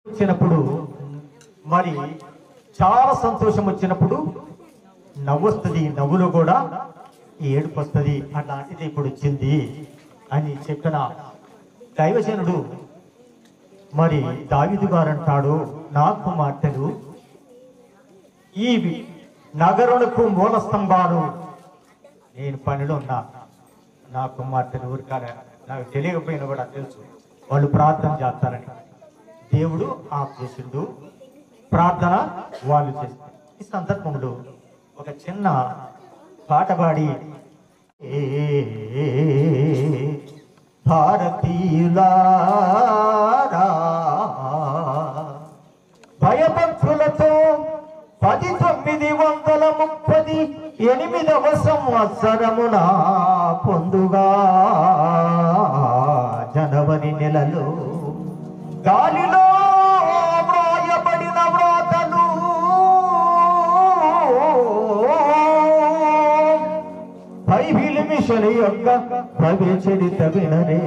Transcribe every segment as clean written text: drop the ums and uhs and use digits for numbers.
వచ్చినప్పుడు మరి చాలా సంతోషం వచ్చినప్పుడు నవ్వు వస్తుంది, నవ్వులో కూడా ఏడుపు వస్తుంది. అట్లాంటిది ఇప్పుడు వచ్చింది అని చెప్పిన దైవజనుడు మరి దావీదు గారు అంటాడు, నా కుమార్తెలు ఈ నగరులకు మూల స్తంభాలు, నేను పనిలో ఉన్నా, నా కుమార్తెలు ఊరికానే నాకు తెలియకపోయినా కూడా తెలుసు వాళ్ళు ప్రార్థన చేస్తారని. దేవుడు ఆపేసిండు, ప్రార్థన వాళ్ళు చేస్తారు. ఈ సందర్భంలో ఒక చిన్న పాట పాడి భారతీయులారా భయభక్తులతో 1938వ సంవత్సరమున పొందుగా జనవరి నెలలో గాలిలో వ్రాయబడిన వ్రాతలు బైబిల్ మిషన్ యొక్క భవ్య చరిత్ర వినరే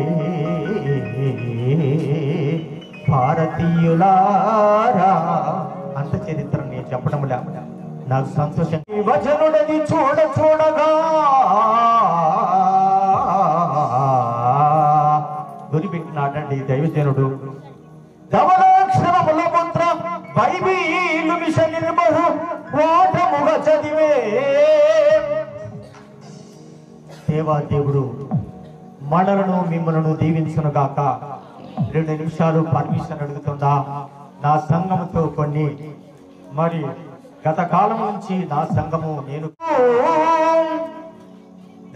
భారతీయులారా. అంత చరిత్ర నేను చెప్పడం నాకు సంతోషం. వచనుడని చూడగా గురిపెట్టినాడండి దైవజనుడు. ధవళాక్షరముల ముద్ర బైబిలు మిషన్ బహు ఓటముగా చదివే దేవాదేవుడు మనలను మిమ్మలను దీవించును గాక. 2 నిమిషాలు పర్మిషన్ అడుగుతుందా? నా సంఘముతో కొన్ని మరి గత కాలం నుంచి నా సంఘము నేను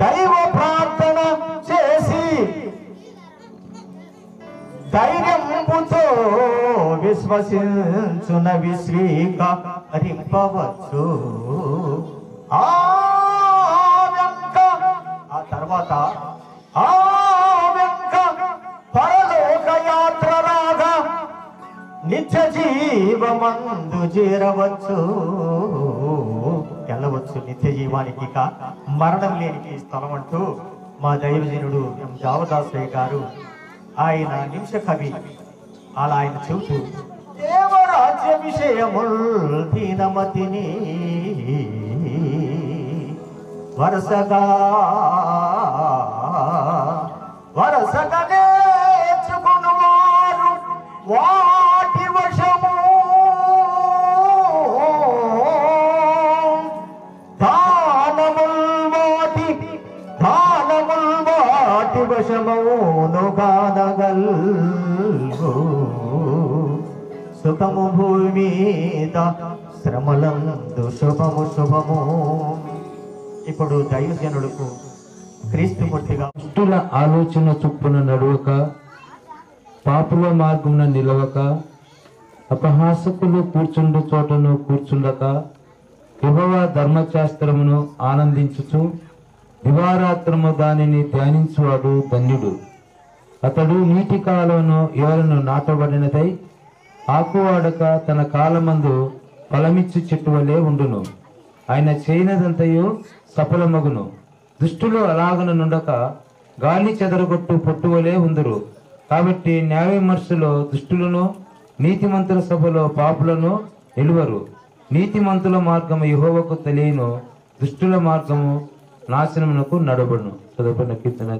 దైవ ప్రార్థన చేసి ధైర్యంతో విశ్వసించున విశ్వీకరింపవచ్చు. ఆ తర్వాత పరలోక యాత్ర రాగా నిత్య జీవమందు చేరవచ్చు, వెళ్ళవచ్చు నిత్య జీవానికి, మరణం లేనికి స్థలం అంటూ మా దైవజనుడు ఎం జావదాసయ్య గారు ఆయన నిమిష కవి అలా ఆయన చెబుతూ దేవరాజ్య విషయముల్ దీనమతిని వరసగా నేర్చుకుని వారు వాటి వశము దానముల్ వాటి వశమౌనుగానగల్గు సుఖము భూమి మీద శ్రమలందు శుభము శుభము. ఇప్పుడు దైవజనులకు క్రీస్తుమూర్తిగా దుష్టుల ఆలోచన చొప్పున నడవక, పాపుల మార్గమున నిలవక, అపహాసకులు కూర్చుండు చోటను కూర్చుండక, యెహోవా ధర్మశాస్త్రమును ఆనందించుచు దివారాత్రము దానిని ధ్యానించువాడు ధన్యుడు. అతడు నీటి కాలంలో ఎవరను నాటబడినదై ఆకువాడక తన కాలమందు ఫలమిచ్చు చెట్టు వలె ఉండును. ఆయన చేయనదంతయు సఫలమగును. దుష్టులు అలాగన నుండక గాలి చెదరగొట్టు పొట్టువలే ఉందరు. కాబట్టి న్యాయ విమర్శలో దుష్టులను, నీతిమంతుల సభలో పాపులను నిలువరు. నీతిమంతుల మార్గము యెహోవాకు తెలియను, దుష్టుల మార్గము నాశనమునకు నడబడును. చదువుకున్న కీర్తన.